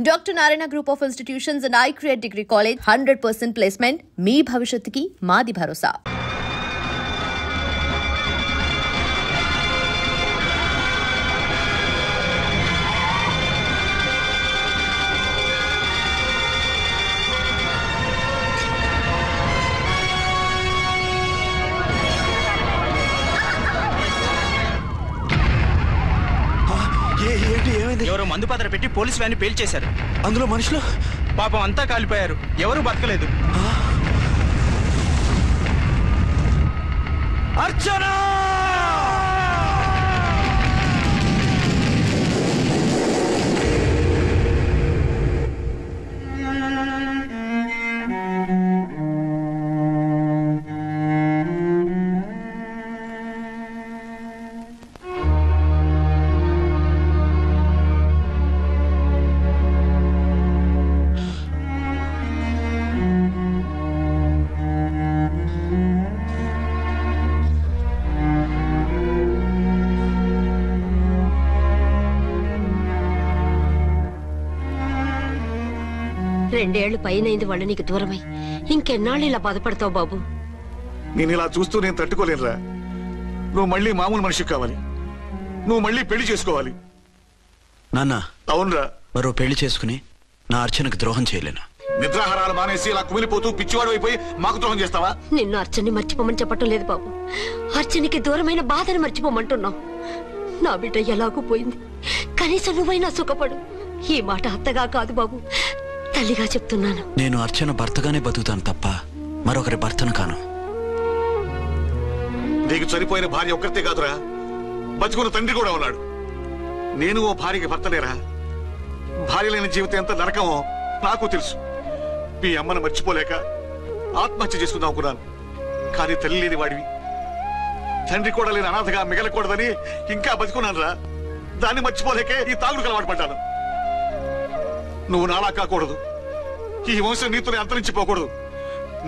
Dr. Narayana Group of Institutions and I Create Degree College 100% placement. మీ భవిష్యత్తుకి మాది భరోసా. ఎవరో మందు పాత్ర పెట్టి పోలీస్ వ్యాన్ పేల్చేశారు. అందులో మనుషులు పాపం అంతా కాలిపోయారు. ఎవరు బతకలేదు. అర్చనా! రెండేళ్లు పైనైంది వాళ్ళు నీకు దూరమై. ఇంకెన్నాళ్ళు ఇలా బాధపడతావు బాబు? నేను ఇలా చూస్తూ నేను తట్టుకోలేనురా. నువ్వు మళ్ళీ మామూలు మనిషి కావాలి. నువ్వు మళ్ళీ పెళ్లి చేసుకోవాలి. నాన్న, అవునరా. మరో పెళ్లి చేసుకుని నా అర్చనకు ద్రోహం చేయలేను. నిద్రాహారాలు మానేసి ఇలా కుమిలిపోతూ పిచ్చివాడు అయిపోయి మాకు ద్రోహం చేస్తావా? నిన్ను అర్చన్ని మర్చిపోమని చెప్పటం లేదు బాబు. అర్చనికి దూరమైన బాధను మర్చిపోమంటున్నావు. నా బిడ్డ ఎలాగూ పోయింది, కనీసం నువ్వైనా సుఖపడు. ఈ మాట అత్తగా కాదు బాబు, తల్లిగా చెప్తున్నాను. నేను అర్చన భర్తగానే బతుకుతాను తప్ప మరొకరి భర్తను కాను. నీకు చనిపోయిన భార్య ఒక్కరితే కాదురా, బతుకున్న తండ్రి కూడా ఉన్నాడు. నేను ఓ భార్యకి భర్తలేరా? భార్య లేని జీవితం ఎంత నరకమో నాకు తెలుసు. మీ అమ్మను మర్చిపోలేక ఆత్మహత్య చేసుకుందాం అనుకున్నాను. కానీ తల్లి లేని వాడివి, తండ్రి కూడా లేని అనాథగా మిగలకూడదని ఇంకా బతుకున్నాను రా. దాన్ని మర్చిపోలేకే ఈ తాగుడుకు అలవాటు పడ్డాను. నువ్వు నాలా కాకూడదు. ఈ వంశం నీతోనే అంతరించిపోకూడదు.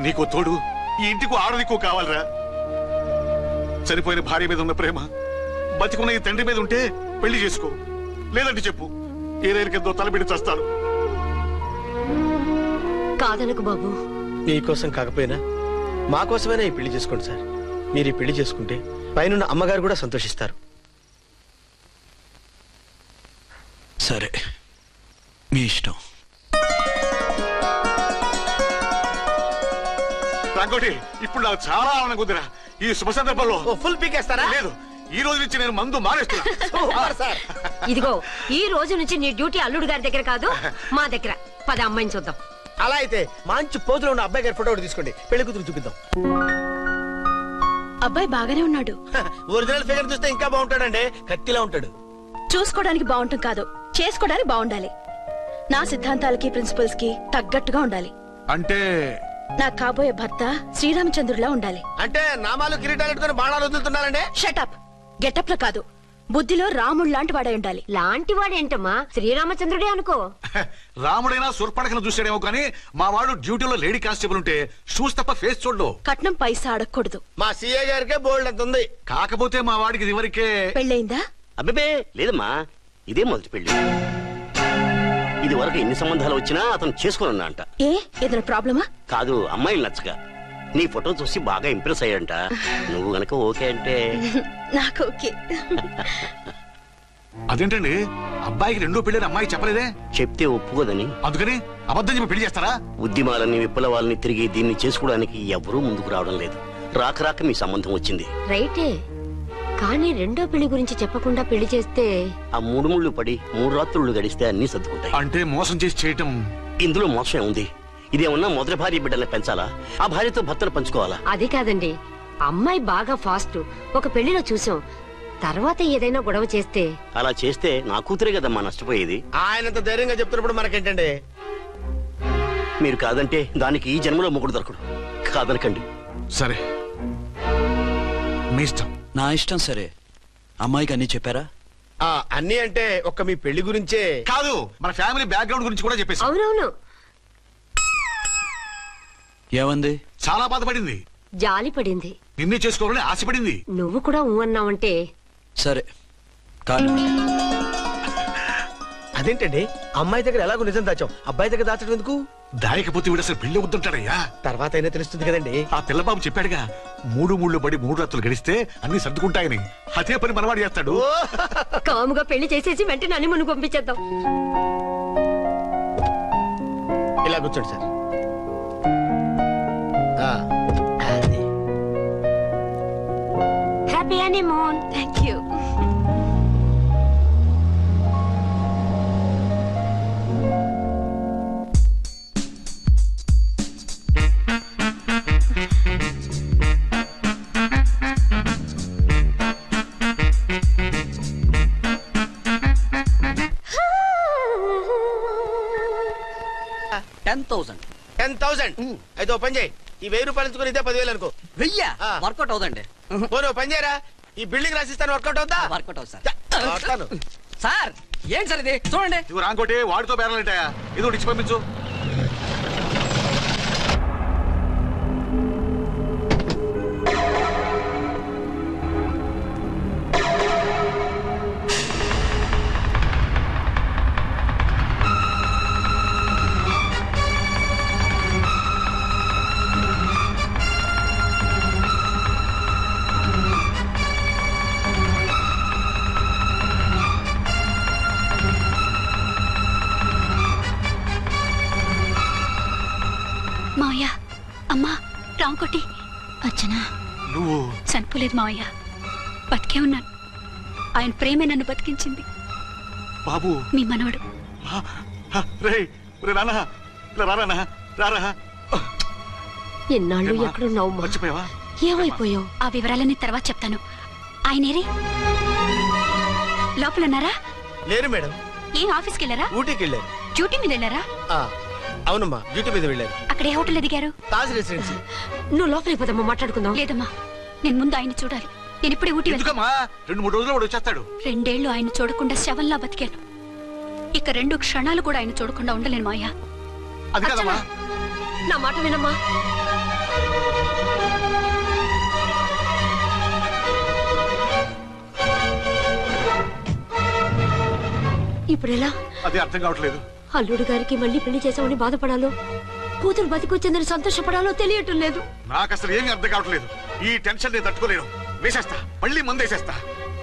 నీకు తోడు ఈ ఇంటికి ఆడదికు కావాలరా. చనిపోయిన భార్య మీద ఉన్న ప్రేమ బతికున్న ఈ తండ్రి మీద ఉంటే పెళ్లి చేసుకో. లేదంటే చెప్పు, ఏ రైలు కిందో తలబిడి చేస్తాను. కాదనకు బాబు. మీకోసం కాకపోయినా మా కోసమైనా ఈ పెళ్లి చేసుకోండి సార్. మీరు ఈ పెళ్లి చేసుకుంటే పైన అమ్మగారు కూడా సంతోషిస్తారు. సరే, మీ ఇష్టం. రంగోటి, ఇప్పుడు నాకు చాలా ఆనందంగా ఉందిరా. ఈ శుభ సందర్భంలో ఫుల్ పీకేస్తారా? లేదు, ఈ రోజు నుంచి నేను మందు మానేస్తున్నా. ఇదిగో, ఈ రోజు నుంచి నీ డ్యూటీ అల్లుడు గారి దగ్గర కాదు, మా దగ్గర. పద అమ్మాయిని చూద్దాం. అలా అయితే మంచి పోజులో ఉన్న అబ్బాయి గారి ఫోటో ఒకటి తీసుకోండి, పెళ్లి కూతురు చూపిద్దాం. అబ్బాయి బాగానే ఉన్నాడు. ఒరిజినల్ ఫిగర్ చూస్తే ఇంకా బాగుంటాడండి, కత్తిలా ఉంటాడు. చూసుకోవడానికి బాగుంటుంది కాదు, చేసుకోవడానికి బాగుండాలి. నా సిద్ధాంతాలకి ప్రిన్సిపల్స్ కి తగ్గట్టుగా ఉండాలి. అంటే నా కాబోయే భర్త శ్రీరామచంద్రుడిలా ఉండాలి. అంటే నామాలు కిరీటాలు ఎట్టుకుని బాణాలు వదులుతున్నారండి. షటప్. గెటప్ లో కాదు, బుద్ధిలో రాముడు లాంటి వాడై ఉండాలి. లాంటి వాడేంటమ్మా, శ్రీరామచంద్రుడే అనుకో. రాముడైనా సుర్పడకను చూసాడేమో కానీ మా వాడు డ్యూటీలో లేడీ కానిస్టేబుల్ ఉంటే షూస్ తప్ప ఫేస్ చూడడు. కట్నం పైసా అడగకూడదు. మా సీఏ గారికే బోల్డ్ అంత ఉంది. కాకపోతే మా వాడికి ఇదివరకే పెళ్ళయిందా? అబ్బే లేదమ్మా, ఇదే మొదటి పెళ్లి. ఇది వరకు ఎన్ని సంబంధాలు వచ్చినా అతను చేసుకున్నా అంట. ఏ ఏదైనా ప్రాబ్లమా? కాదు, అమ్మాయిలు నచ్చగా నీ ఫోటో చూసి బాగా ఇంప్రెస్ అయ్యంట. నువ్వు గనక ఓకే అంటే నాకు ఓకే. అదేంటండి, అబ్బాయికి రెండో పెళ్లి అమ్మాయి చెప్పలేదే? చెప్తే ఒప్పుకోదని. అందుకని అబద్ధం చెప్పి పెళ్లి చేస్తారా? ఉద్యమాలని విప్లవాలని తిరిగి దీన్ని చేసుకోవడానికి ఎవరూ ముందుకు రావడం లేదు. రాక రాక మీ సంబంధం వచ్చింది. రైటే, కానీ రెండో పెళ్లి గురించి చెప్పకుండా పెళ్లి చేస్తే ఆ 3 ముళ్ళు పడి 3 రాత్రులు గడిస్తే అన్ని సర్దుకుంటాయి. అంటే మోసం చేసి చేయటం. ఇందులో మోసం ఉంది. ఇదేమన్నా మొదటి భార్య బిడ్డల్ని పెంచాలా, ఆ భార్యతో భర్తలు పంచుకోవాలా? అది కాదండి, అమ్మాయి బాగా ఫాస్ట్. ఒక పెళ్లిలో చూసాం, తర్వాత ఏదైనా గొడవ చేస్తే. అలా చేస్తే నా కూతురే కదమ్మా నష్టపోయేది. ఆయనంత ధైర్యంగా చెప్తున్నప్పుడు మనకేంటండి? మీరు కాదంటే దానికి ఈ జన్మలో మొగుడు దొరకడు. కాదనకండి. సరే, మీ ఇష్టం. నా ఇష్టం. సరే, అమ్మాయికి అన్ని చెప్పారా? అన్ని అంటే ఒక్క మీ పెళ్లి గురించే కాదు, మన ఫ్యామిలీ బ్యాక్గ్రౌండ్ గురించి కూడా చెప్పేసి. అవునవును. ఏమంది? చాలా బాధపడింది, జాలి పడింది, నిన్నే చేసుకోవాలని ఆశపడింది. నువ్వు కూడా ఊ అన్నావంటే. సరే, కాదు. అదేంటండి అమ్మాయి దగ్గర ఎలాగో నిజం దాచాం, అబ్బాయి దగ్గర దాచడం ఎందుకు? దాయకపోతే వీడు అసలు పెళ్లి వద్దంటాడయ్యా. తర్వాత అయినా తెలుస్తుంది కదండి. ఆ పిల్లబాబు చెప్పాడుగా, 3 మూళ్ళు పడి 3 రాత్రులు గడిస్తే అన్ని సర్దుకుంటాయని. అదే పని మనవాడు చేస్తాడు. కాముగా పెళ్లి చేసేసి వెంటనే అన్ని మును పంపించేద్దాం. ఇలా కూర్చోండి sir. Happy honeymoon. Thank you. అయితే పని చేయి, ఈ 1000 రూపాయలు ఎంచుకుని ఇదే 10,000 అనుకో. 1000 వర్కౌట్ అవుదండి. పని చేయరా, ఈ బిల్డింగ్ రాసిస్తాను, వర్కౌట్ అవుతా? వర్కౌట్ అవుతుంది సార్. ఏంటి సార్ ఇది? చూడండి. ఇవి రాంకోటి వాడితో బేరాలంటాయా? ఇది ఇచ్చి పంపించు. మావయ్య, అమ్మా, రాంకోటి. అర్చన, నువ్వు చనిపోలేదు మావయ్య, బతికే ఉన్నాను. ఆయన ప్రేమే నన్ను బతికించింది. బాబు మీ మనవడు. ఎన్నాళ్ళు ఎక్కడున్నావు? మర్చిపోయావా? ఏమైపోయావు? ఆ వివరాలన్నీ తర్వాత చెప్తాను. ఆయనేరి లోపల ఉన్నారా? లేరు మేడం. ఏం ఆఫీస్కి వెళ్ళారా? ఊటీకి వెళ్ళారు. డ్యూటీ మీద వెళ్ళారా? అవునమ్మా, డ్యూటీ మీద వెళ్ళారు. అక్కడ ఏ హోటల్ ఎదిగారు? తాజ్ రెసిడెన్సీ. నువ్వు లోపలికి పోదమ్మా, మాట్లాడుకుందాం. లేదమ్మా, నేను ముందు ఆయన చూడాలి. నేను ఇప్పుడే ఊటీ వెళ్తాను. 2-3 రోజుల్లో వాడు వచ్చేస్తాడు. 2 ఏళ్లు ఆయన చూడకుండా శవంలా బతికాను. ఇక 2 క్షణాలు కూడా ఆయన చూడకుండా ఉండలేను మాయా. అది కాదమ్మా. నా మాట వినమ్మా. ఇప్పుడు ఎలా? అది అర్థం కావట్లేదు. అల్లుడు గారికి మళ్ళీ పెళ్లి చేసామని బాధపడాలో, కూతురు బతికొచ్చిందని సంతోషపడాలో తెలియటం లేదు. నాకు అసలు ఏమీ అర్థం కావట్లేదు. ఈ టెన్షన్ నేను తట్టుకోలేను. వేసేస్తా, మళ్ళీ మందేసేస్తా.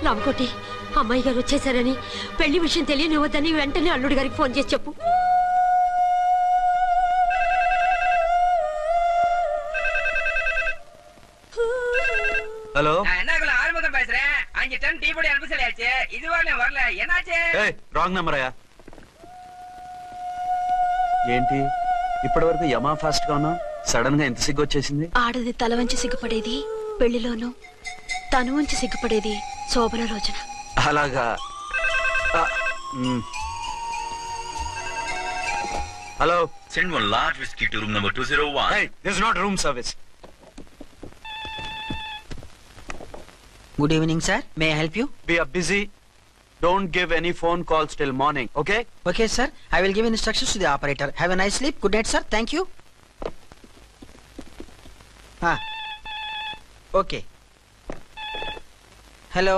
రామకోటి, అమ్మాయి గారు వచ్చేసారని, పెళ్లి విషయం తెలియనివ్వద్దని వెంటనే అల్లుడు గారికి ఫోన్ చేసి చెప్పు. ஹலோ என்ன ஆரம்பம் பேசுறேன். 5 டன் டீ பொடி அனுப்பி சொல்லியாச்சு. இதுவரை வரல. என்னாச்சு? రాంగ్ నెంబర్ అయ్యా. ఏంటి ఇప్పటి వరకు యమా ఫాస్ట్ గా ఉన్నావు, సడన్ గా ఎంత సిగ్గు వచ్చేసింది? ఆడది తల వంచి సిగ్గుపడేది పెళ్లిలోను, తను వంచి సిగ్గుపడేది శోభన రోజున. అలాగా. Hello, send one large whiskey to room number 201. hey, this is not room service. Good evening, sir. May I help you? We are busy. Don't give any phone calls till morning, okay? Okay, sir. I will give instructions to the operator. Have a nice sleep. Good night, sir. Thank you. Okay. Hello.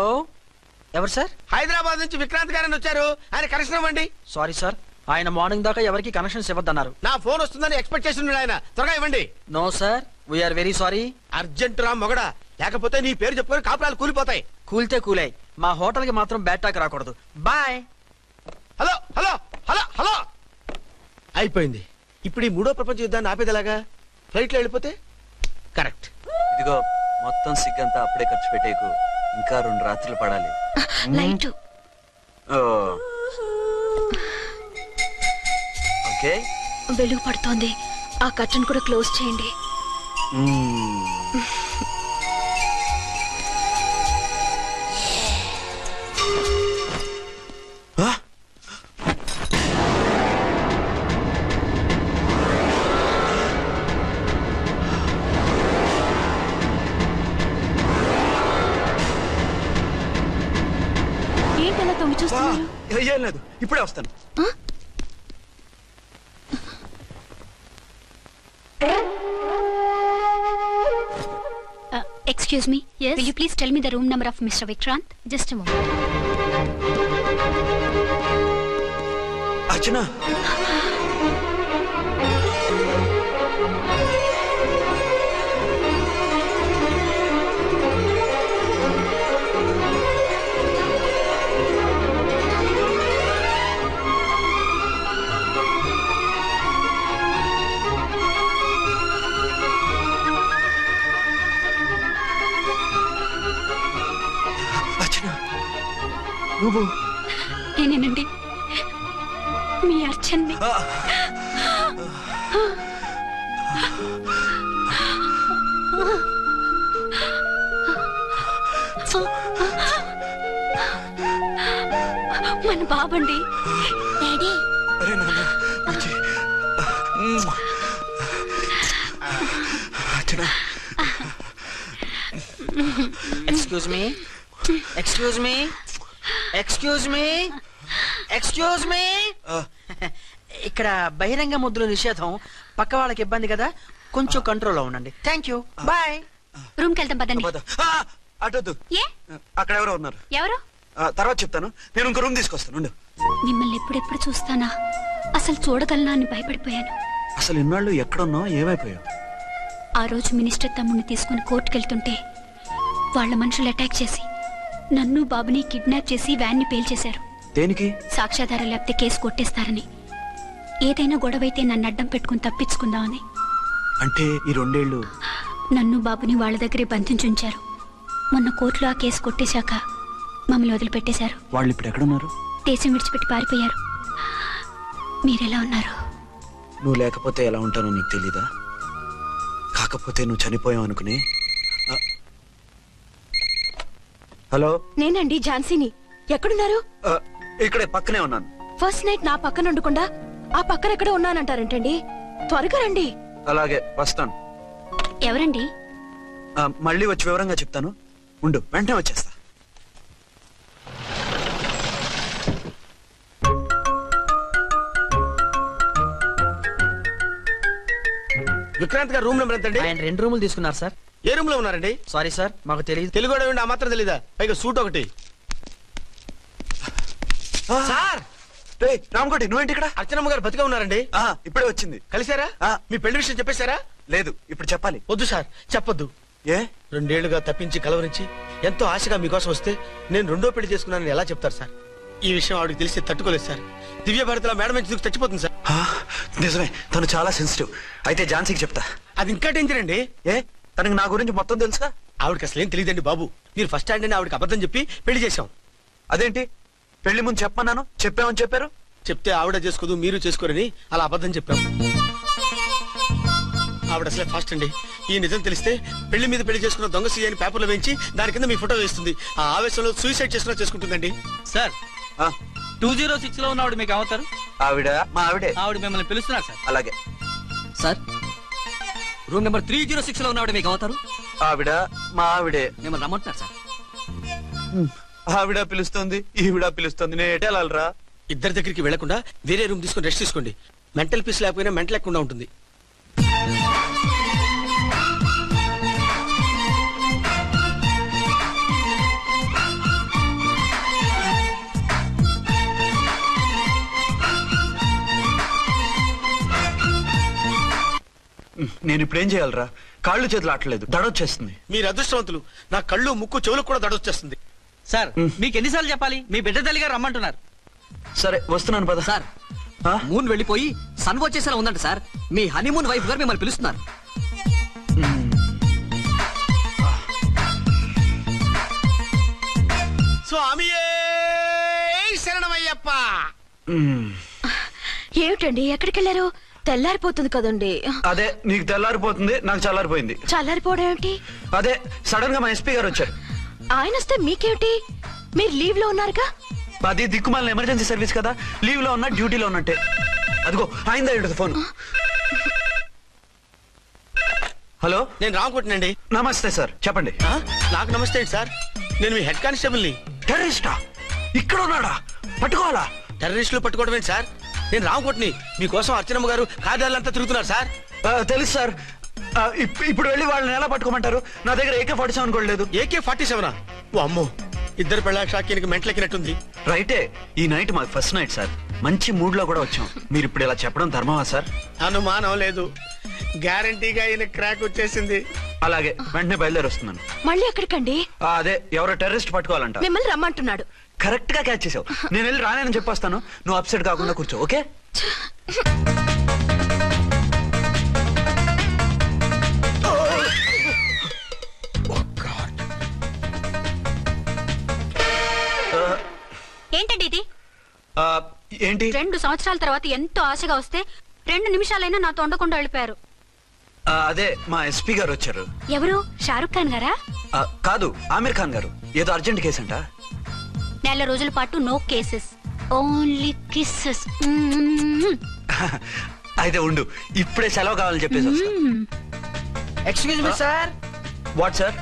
ఎవరు sir? Hyderabad నుంచి విక్రాంత్ గారని వచ్చారు. ఆయన connection ఇవ్వండి. Sorry sir, ఆయన morning దాకా ఎవరికి connections ఇవ్వద్దన్నారు. నా ఫోన్ వస్తుందని ఎక్స్పెక్ట్ చేస్తున్నాడు ఆయన. త్వరగా ఇవ్వండి. No sir, we're very sorry. Urgent రా మొగడా, లేకపోతే నీ పేరు చెప్పుకొని కాపురాలు కూలిపోతాయి. కూల్తే కూలాయి, మా హోటల్ కి మాత్రం బ్యాడ్ టాక్ రాకూడదు. Bye. Hello hello hello hello. అయిపోయింది. ఇప్పుడు ఈ 3వ ప్రపంచ యుద్ధాన్ని ఆపేదిలాగా? ఫ్లైట్ లో వెళ్ళిపోతే కరెక్ట్. ఇదిగో మొత్తం సిగ్గంతా అప్పుడే ఖర్చు పెట్టేకు, ఇంకా 2 రాత్రులు పడాలి. లైట్. ఓకే, వెలుగు పడుతోంది. ఆ కర్టన్ కూడా క్లోజ్ చేయండి. ఏంటలా తొంగి చూస్తున్నారు? ఏం లేదు, ఇప్పుడే వస్తాను. Excuse me. Yes. Will you please tell me the room number of Mr. Vikrant? Just a moment. అర్చన నువ్వు నేనేనండి మీ అర్చన్ని. మన బాబండి. డాడీ అరే నాన్న Archana. Excuse me excuse me excuse me excuse me ఇక్కడ బహిరంగ ముద్దుల నిషేధం, పక్క వాళ్ళకి ఇబ్బంది కదా, కొంచెం కంట్రోల్లో ఉండండి. Thank you, bye. రూమ్ కి వెళ్తాం పదండి. అటొద్దు, అక్కడ ఎవరో ఉన్నారు. ఎవరు? తర్వాత చెప్తాను. నేను ఇంకో రూమ్ తీసుకొస్తాను. మిమ్మల్ని ఎప్పుడెప్పుడు చూస్తానా, అసలు చూడగలనా అని భయపడిపోయాను. అసలు ఇన్నాళ్ళు ఎక్కడున్నావు, ఏమైపోయావు? ఆ రోజు మినిస్టర్ తమ్ముడిని తీసుకుని కోర్టుకెళ్తుంటే వాళ్ళ మనుషులు అటాక్ చేసి నన్ను బాబుని కిడ్నాప్ చేసి వ్యాన్ని పేల్చేశారు. దేనికి? సాక్ష్యాధారం లేకపోతే కేసు కొట్టేస్తారని. ఏదైనా గొడవైతే నన్ను అడ్డం పెట్టుకుని తప్పించుకుందామని. అంటే ఈ 2 ఏళ్ళు నన్ను బాబుని వాళ్ళ దగ్గరే బంధించుంచారు. మొన్న కోర్టులో ఆ కేసు కొట్టేశాక మమ్మల్ని వదిలిపెట్టేశారు. వాళ్ళు ఇప్పుడు ఎక్కడున్నారు? దేశం విడిచిపెట్టి పారిపోయారు. మీరెలా ఉన్నారు? నువ్వు లేకపోతే ఎలా ఉంటానో నీకు తెలీదా? కాకపోతే నువ్వు చనిపోయావు అనుకుని. హలో, నేనండి ఝాన్సీని. ఎక్కడున్నారు? ఇక్కడే పక్కనే ఉన్నాను. ఫస్ట్ నైట్ నా పక్కన ఉండకుండా ఆ పక్కన ఎక్కడ ఉన్నానంటారంటండి. త్వరగా రండి. అలాగే వస్తాను. ఎవరండి? మళ్ళీ వచ్చి వివరంగా చెప్తాను. ఉండు, వెంటనే వచ్చేస్తా. విక్రాంత్ గారు రూమ్ నెంబర్ ఎంతండి? ఆయన 2 రూములు తీసుకున్నారు సార్. ఏ రూమ్ లో ఉన్నారండి? సారీ సార్, మాకు తెలియదు. తెలుగు ఆ మాత్రం తెలీదా? పైగా సూట్ ఒకటి. సార్ రామకోటి, నువ్వేంటి ఇక్కడ? అర్చనమ్మ గారు బతిగా ఉన్నారండి. ఇప్పుడే వచ్చింది. కలిసారా? మీ పెళ్లి విషయం చెప్పేశారా? లేదు, ఇప్పుడు చెప్పాలి. వద్దు సార్, చెప్పొద్దు. ఏ? 2 ఏళ్లుగా తప్పించి కలవరించి ఎంతో ఆశగా మీకోసం వస్తే నేను 2వ పెళ్లి చేసుకున్నానని ఎలా చెప్తారు సార్? ఈ విషయం ఆవిడకి తెలిసి తట్టుకోలేదు సార్. దివ్య భారతిలో మేడం నుంచి దూకి చచ్చిపోతుంది సార్. నిజమే, తను చాలా సెన్సిటివ్. అయితే ఝాన్సీకి చెప్తా. అది ఇంకా డేంజర్ అండి. ఏ? తనకి నా గురించి మొత్తం తెలుసా? ఆవిడకి అసలు ఏం తెలియదండి బాబు. మీరు ఫస్ట్ హ్యాండ్ అని ఆవిడకి అబద్ధం చెప్పి పెళ్లి చేశాం. అదేంటి? పెళ్లి ముందు చెప్పమన్నాను, చెప్పామని చెప్పారు. చెప్తే ఆవిడ చేసుకోదు, మీరు చేసుకోరని అలా అబద్ధం చెప్పాం. ఆవిడ అసలే ఫాస్ట్ అండి. ఈ నిజం తెలిస్తే పెళ్లి మీద పెళ్లి చేసుకున్న దొంగ సీ అని పేపర్లో వేయించి దాని కింద మీ ఫోటో వేస్తుంది. ఆ ఆవేశంలో సూసైడ్ చేసుకుంటుందండి. సార్ 206 లో ఉన్న ఆవిడ మీకు అవుతారు? ఆవిడ మా ఆవిడే. ఆవిడ మిమ్మల్ని పిలుస్తున్నారు సార్. అలాగే సార్, రూమ్ నెంబర్ 306 లో ఉన్న ఆవిడ మీకు అవుతారు? ఆవిడ మా ఆవిడే. మిమ్మల్ని రమ్మంటున్నారు సార్. ఆవిడ పిలుస్తుంది, ఈవిడ పిలుస్తుంది. నేను ఎటు వెళ్ళాలరా? ఇద్దరి దగ్గరికి వెళ్లకుండా వేరే రూమ్ తీసుకొని రెస్ట్ తీసుకోండి. మెంటల్ పీస్ లేకపోయినా మెంటల్ లేకుండా ఉంటుంది. నేను ఇప్పుడు ఏం చేయాలరా? కాళ్ళు చేతులు ఆటలేదు, దడొచ్చేస్తుంది. మీరు అదృష్టవంతులు. నా కళ్ళు, ముక్కు, చెవులకు కూడా దడొచ్చేస్తుంది. సార్, మీకు ఎన్నిసార్లు చెప్పాలి? మీ బిడ్డ తల్లి గారు రమ్మంటున్నారు. సరే వస్తున్నాను పద. సార్, మూన్ వెళ్ళిపోయి సన్ వచ్చేసేలా ఉందంట సార్. మీ హనీమూన్ వైఫ్ గారు మిమ్మల్ని పిలుస్తున్నారు. స్వామియే శరణమయ్యప్ప. ఏమిటండి, ఎక్కడికి వెళ్ళారు? తెల్లారిపోతుంది కదండి. అదే, నీకు తెల్లారిపోతుంది, నాకు చల్లారిపోయింది. చల్లారిపోవడం ఏమిటి? అదే సడన్ గా మా ఎస్పీ గారు వచ్చారు. ఆయన వస్తే మీకేమిటి? మీరు లీవ్ లో ఉన్నారుగా. అది దిక్కుమాలిన ఎమర్జెన్సీ సర్వీస్ కదా, లీవ్ లో ఉన్నా డ్యూటీలో ఉన్నట్టే. అదిగో అయిందా ఇటు ఫోన్. హలో, నేను రామకోటినండి. నమస్తే సార్, చెప్పండి. నాకు నమస్తే సార్. నేను మీ హెడ్ కానిస్టేబుల్ ని. టెర్రరిస్టా? ఇక్కడ ఉన్నాడా? పట్టుకోవాలా? టెర్రరిస్టులు పట్టుకోవడం ఏంటి సార్? నేను రామకోటిని. మీకోసం అర్చనమ్మ గారు కార్యాలయంతా తిరుగుతున్నారు సార్. తెలుసు సార్. ఇప్పుడు వెళ్ళి వాళ్ళని ఎలా పట్టుకోమంటారు? నా దగ్గర AK-47 కూడా లేదు. AK-47? ఓ అమ్మో, ఇద్దరు పెళ్ళాక షాకీనికి మెంటలెక్కినట్టుంది. రైటే, ఈ నైట్ మాకు ఫస్ట్ నైట్ సార్. మంచి మూడ్ లో కూడా వచ్చాం. మీరు ఇప్పుడు ఇలా చెప్పడం ధర్మమా సార్? అనుమానం లేదు, గ్యారంటీగా ఈయన క్రాక్ వచ్చేసింది. అలాగే వెంటనే బయలుదేరి వస్తున్నాను. మళ్ళీ ఎక్కడికండి? అదే ఎవరో టెర్రరిస్ట్ పట్టుకోవాలంట. మిమ్మల్ని రమ్మంటున్నాడు. కరెక్ట్ గా క్యాచ్ చేసావు. నేను వెళ్ళి రానని చెప్పొస్తాను, నువ్వు అప్సెట్ కాకుండా కూర్చో. ఓకే? ఏంటండి ఇది? ఏంటి? 2 సంవత్సరాల తర్వాత ఎంతో ఆశగా వస్తే 2 నిమిషాలైనా నాతో ఉండకుండా వెళ్ళిపోయారు. అదే మా ఎస్పీ గారు వచ్చారు. ఎవరు? షారుఖ్ ఖాన్ గారా? కాదు, ఆమిర్ ఖాన్ గారు. ఏదో అర్జెంట్ కేసు అంట. 4 రోజుల పాటు నో కేసెస్, ఓన్లీ కిస్సెస్. అయితే ఉండు, ఇప్పుడే సెలవు కావాలని చెప్పేసి. Excuse me sir. What sir?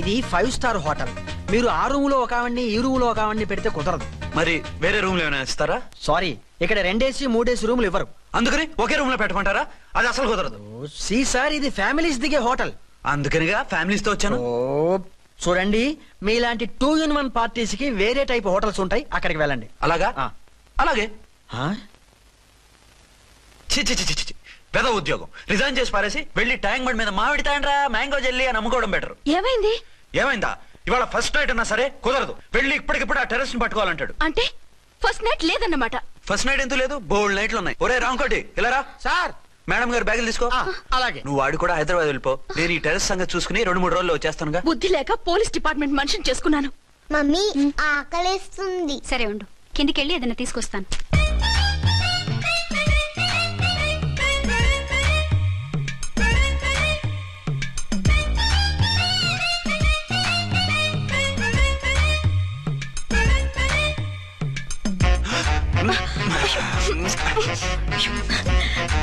ఇది 5 స్టార్ హోటల్. మీరు ఆ రూమ్ లో ఒక ఆవిడ్ని, ఈ రూమ్ లో ఒక ఆవిడ్ని పెడితే కుదరదు. మరి వేరే రూమ్ లో ఏమైనా ఇస్తారా? సారీ, ఇక్కడ 2 AC 3 AC రూములు ఇవ్వరు. అందుకని ఒకే రూమ్ లో పెట్టమంటారా? అది అసలు కుదరదు. సి సార్, ఇది ఫ్యామిలీస్ దిగే హోటల్. అందుకనిగా ఫ్యామిలీస్ తో వచ్చాను. చూడండి, మీలాంటి 2-in-1 పార్టీస్ కి వేరే టైప్ హోటల్స్ ఉంటాయి, అక్కడికి వెళ్ళండి. అలాగా? అలాగే. పెద్ద ఉద్యోగం రిజైన్ చేసి పారేసి వెళ్ళి ట్యాంక్ బండ్ మీద మామిడి తాండ్రా మ్యాంగో జెల్లీ అని అమ్ముకోవడం బెటర్. ఏమైంది? ఏమైందా? ఇవాళ ఫస్ట్ నైట్ అన్నా సరే కుదరదు. వెళ్ళి ఇప్పటికిప్పుడు ఆ టెర్రస్ ని పట్టుకోవాలంటాడు. అంటే ఫస్ట్ నైట్ లేదన్నమాట. ఫస్ట్ నైట్ ఎందుకు లేదు? బోల్డ్ నైట్లు ఉన్నాయి. ఒరే రాంకోటి ఇలా రా. సార్. మేడం గారు బ్యాగులు తీసుకో. అలాగే. నువ్వు వాడు కూడా హైదరాబాద్ వెళ్ళిపో. నేను ఈ టెర్రస్ సంగతి చూసుకుని 2-3 రోజుల్లో వచ్చేస్తానుగా. బుద్ధి లేక పోలీస్ డిపార్ట్మెంట్ మనిషిని చేసుకున్నాను. మమ్మీ ఆకలేస్తుంది. సరే ఉండు, కిందికెళ్ళి ఏదైనా తీసుకొస్తాను.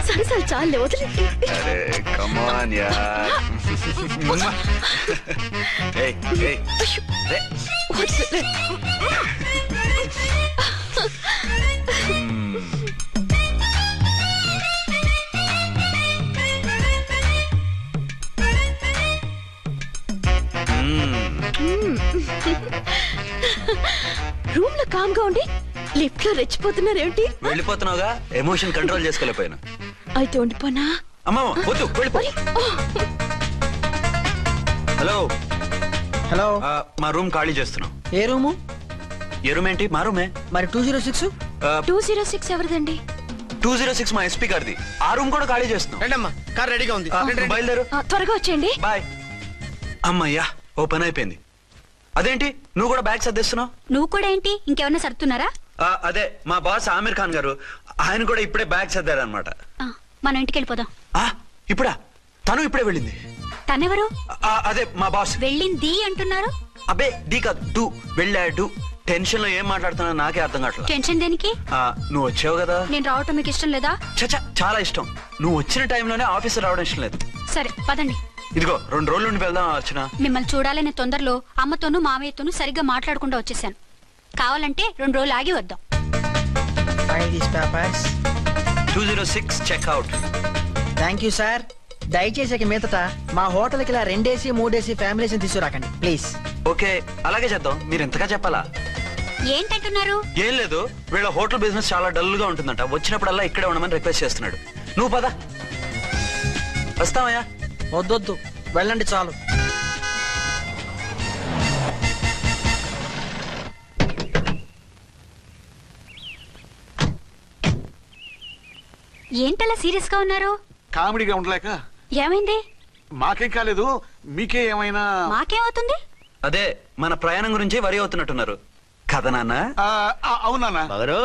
సరే సరే చాలే, వదిలే. అరే కమాన్ యార్. ఏయ్ ఏయ్ రే. రూమ్ లో కామ్ గా ఉండి లిఫ్ట్ లో రెచ్చిపోతున్నారేంటి? వెళ్ళిపోతున్నావుగా, ఎమోషన్ కంట్రోల్ చేసుకోలేకపోయినా. అయితే ఉండిపోనా? అమ్మా వద్దు, వెళ్ళిపో. Hello hello. మా రూమ్ ఖాళీ చేస్తున్నాం. ఏ రూము? ఏ రూమ్ ఏంటి? మా రూమే. మరి 206? 206 ఎవరిదండి? 206 మా ఎస్పీ గారిది. ఆ రూమ్ కూడా ఖాళీ చేస్తున్నాం. రండమ్మా, కార్ రెడీగా ఉంది. బయలుదేరు. త్వరగా వచ్చేయండి. బాయ్. అమ్మయ్యా, ఓ పని అయిపోయింది. అదేంటి నువ్వు కూడా బ్యాగ్ సర్దేస్తున్నావు? నువ్వు కూడా ఏంటి, ఇంకెవరన్నా సర్దుతున్నారా? అదే మా బాస్ ఆమిర్ ఖాన్ గారు, ఆయన కూడా ఇప్పుడే బ్యాగ్ సర్దారనమాట. మనం ఇంటికి వెళ్ళిపోదాం. ఇప్పుడా? తను ఇప్పుడే వెళ్ళింది. తనెవరు? అదే మా బాస్. వెళ్ళింది అంటున్నారు. అబ్బే డీ కాదు, డూ. వెళ్ళాడు. టెన్షన్ లో ఏం మాట్లాడుతున్నా నాకే అర్థం కావట్లేదు. టెన్షన్ దేనికి? నువ్వు వచ్చావు కదా. నేను రావటం మీకు ఇష్టం లేదా? చచ్చా, చాలా ఇష్టం. నువ్వు వచ్చిన టైంలోనే ఆఫీసర్ రావడం ఇష్టం లేదు. సరే పదండి. ఇదిగో 2 రోజుల నుండి వెళ్దాం అర్చన. మిమ్మల్ని చూడాలనే తొందరలో అమ్మతోనూ మామయ్యతోనూ సరిగ్గా మాట్లాడకుండా వచ్చేసాను. కావాలంటే 2 రోజులు ఆగి వద్దాం. 206 చెక్అవుట్. Thank you sir. దయచేసి ఇక మీదట మా హోటల్ కి ఇలా 2 AC 3 AC ఫ్యామిలీస్ తీసుకురాకండి ప్లీజ్. ఓకే, అలాగే చేద్దాం. మీరు ఎంతగా చెప్పాలా? ఏంటంటున్నారు? ఏం లేదు, వీళ్ళ హోటల్ బిజినెస్ చాలా డల్ గా ఉంటుందంట. వచ్చినప్పుడల్లా ఇక్కడే ఉండమని రిక్వెస్ట్ చేస్తున్నాడు. నువ్వు పద. వస్తావయ్యా? వద్దొద్దు, వెళ్ళండి చాలు. ఏంటలా సీరియస్ గా ఉన్నారు? కామెడీగా ఉండలేక. ఏమైంది? మాకేం కాలేదు, మీకే ఏమైనా? మాకేమవుతుంది? అదే మన ప్రయాణం గురించి వరి అవుతున్నట్టున్నారు కదా నాన్న? అవునా బాగారు.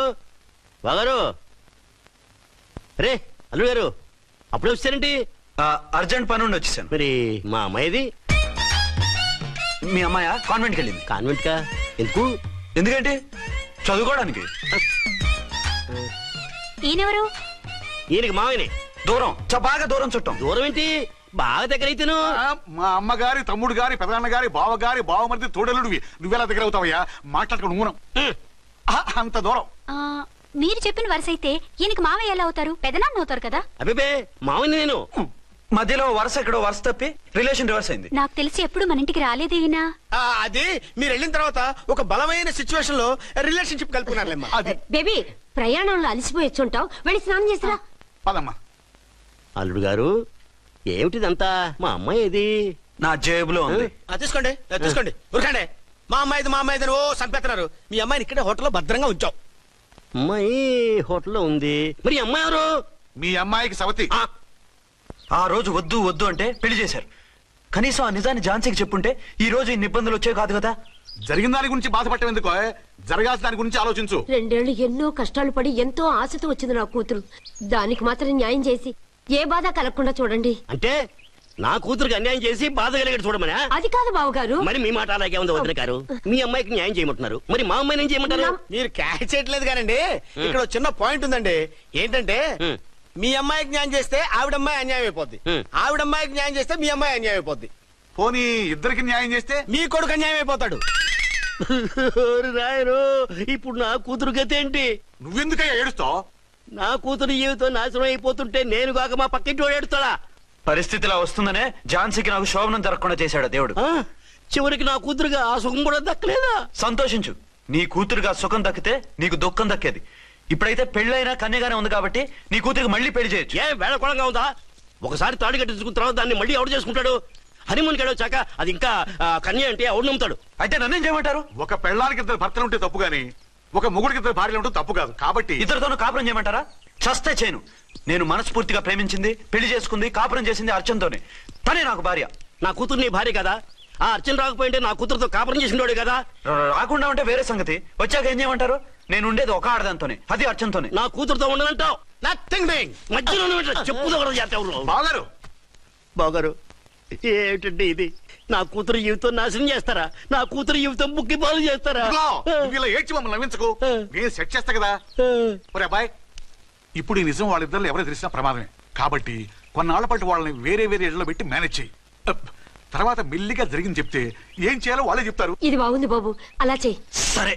రే అల్లు గారు, అప్పుడే వచ్చారేంటి? అర్జెంట్ పని ఉండి వచ్చేసాను. మరి మా అమ్మాయిది? మీ అమ్మాయ కాన్వెంట్కి వెళ్ళింది. కాన్వెంట్ కా? ఎందుకు? ఎందుకంటే చదువుకోవడానికి. ఈయనెవరు? ఈయనకి మామయ్యనే. దూరం, బాగా దూరం చుట్టాం. దూరం ఏంటి, బాగా దగ్గర అయితేను. మా అమ్మగారి తమ్ముడు గారి పెదనాన్న గారి బావగారి బావమరిది తోడలుడివి. నువ్వెలా దగ్గర అవుతావయ్యా? మాట్లాడుకుని ఊనం అంత దూరం. మీరు చెప్పిన వరుస అయితే ఈయనకి మామయ్య ఎలా అవుతారు? పెదనాన్న అవుతారు కదా. అబ్బే మామయ్య నేను. మధ్యలో వరుస ఎక్కడో వరుస తప్పి రిలేషన్ రివర్స్ అయింది. నాకు తెలిసి ఎప్పుడు మన ఇంటికి రాలేదు ఈయన. అది మీరు వెళ్ళిన తర్వాత ఒక బలమైన సిచ్యువేషన్ లో రిలేషన్షిప్ కలుపుకున్నారులేమ్మా. అది బేబీ ప్రయాణంలో అలసిపోయి వచ్చుంటావు, వెళ్ళి స్నానం చేసిరా. పదమ్మా. అల్లుడు గారు ఏమిటిదంతా? మా అమ్మాయి ఏది? నా జేబులో ఉంది. తీసుకోండి తీసుకోండి, ఉరకండి. మా అమ్మాయిది ఓ సంపెత్తనారు. మీ అమ్మాయిని ఇక్కడే హోటల్లో భద్రంగా ఉంచావు. అమ్మాయి హోటల్లో ఉంది. మరి అమ్మాయి ఎవరు? మీ అమ్మాయికి సవతి. ఆ రోజు వద్దు వద్దు అంటే పెళ్లి చేశారు. కనీసం ఆ నిజాన్ని ఝాన్సీకి చెప్పుంటే ఈ రోజు ఇన్ని ఇబ్బందులు వచ్చే కాదు కదా. జరిగిన దాని గురించి బాధపడటం ఎందుకో, జరగాల్సిన దాని గురించి ఆలోచించు. 2 ఏళ్లు ఎన్నో కష్టాలు పడి ఎంతో ఆశతో వచ్చింది నా కూతురు. దానికి మాత్రం న్యాయం చేసి ఏ బాధ కలగకుండా చూడండి. అంటే నా కూతురికి అన్యాయం చేసి బాధ కలిగేది చూడమనా? అది కాదు బావగారు. మరి మీ మాట అలాగే ఉంది వదిన గారు. మీ అమ్మాయికి న్యాయం చేయమంటున్నారు, మరి మా అమ్మాయిని ఏం చేయమంటారు? మీరు క్యాచ్ చేయట్లేదు కానండి. ఇక్కడ ఒక చిన్న పాయింట్ ఉందండి. ఏంటంటే మీ అమ్మాయికి న్యాయం చేస్తే ఆవిడమ్మాయి అన్యాయం అయిపోద్ది, ఆవిడమ్మాయికి న్యాయం చేస్తే మీ అమ్మాయి అన్యాయం అయిపోద్ది. పోనీ ఇద్దరికి న్యాయం చేస్తే మీ కొడుకు అన్యాయం అయిపోతాడు. రాయరు, ఇప్పుడు నా కూతురు గతి ఏంటి? నువ్వెందుకయ్యా ఏడుస్తావు? నా కూతురు జీవితం నాశనం అయిపోతుంటే నేను కాక మా పక్కింటి ఏడుస్తాడా? పరిస్థితిలా వస్తుందనే ఝాన్సీకి నాకు శోభనం జరగకుండా చేశాడు దేవుడు. చివరికి నా కూతురుగా ఆ సుఖం కూడా దక్కలేదా? సంతోషించు, నీ కూతురుగా సుఖం దక్కితే నీకు దుఃఖం దక్కేది. ఇప్పుడైతే పెళ్ళైనా కన్యగానే ఉంది కాబట్టి నీ కూతురికి మళ్ళీ పెళ్లి చేయొచ్చు. ఏ వేళకోళంగా ఉందా? ఒకసారి తాడు కట్టించుకున్న తర్వాత దాన్ని మళ్ళీ ఎవడు చేసుకుంటాడు? హనీమూన్ గడవచ్చాక అది ఇంకా కన్య అంటే ఎవడు నమ్ముతాడు? అయితే నన్నేం చేయమంటారు? ఒక పెళ్ళానికి 2 భర్తలు ఉంటే తప్పు గాని ఒక మొగుడికి 2 భార్యలు ఉంటే తప్పు కాదు. కాబట్టి ఇద్దరితోనూ కాపురం చేయమంటారా? చస్తే చేయను. నేను మనస్ఫూర్తిగా ప్రేమించింది, పెళ్లి చేసుకుంది, కాపురం చేసింది అర్చనతోనే. తనే నాకు భార్య. నా కూతురు నీ భార్య కదా? ఆ అర్చన రాకపోయింటే నా కూతురుతో కాపురం చేసినోడే కదా? రాకుండా ఉంటే వేరే సంగతి. వచ్చాక ఏం చేయమంటారు? నేను ఉండేది ఒక ఆడదాంతోనే, అది అర్చనతోనే. నా కూతురుతో ఉండనంటావు? Nothing doing. మధ్యలో చెప్పుదారు బాగారు. ఏమిటండి ఇది? నా కూతురు జీవితం నాశనం చేస్తారా? నా కూతురు జీవితం బుక్కి పాలు చేస్తారా? ఇలా ఏడ్చి మమ్మల్ని నవ్వించకు, నేను సెట్ చేస్తా కదా. ఒరే అబ్బాయి, ఇప్పుడు ఈ నిజం వాళ్ళిద్దరు ఎవరో తెలిసినా ప్రమాదమే. కాబట్టి కొన్నాళ్ల పాటు వాళ్ళని వేరే వేరే ఇళ్లలో పెట్టి మేనేజ్ చేయి. తర్వాత మెల్లిగా జరిగింది చెప్తే ఏం చేయాలో వాళ్ళే చెప్తారు. ఇది బాగుంది బాబు, అలా చెయ్యి. సరే.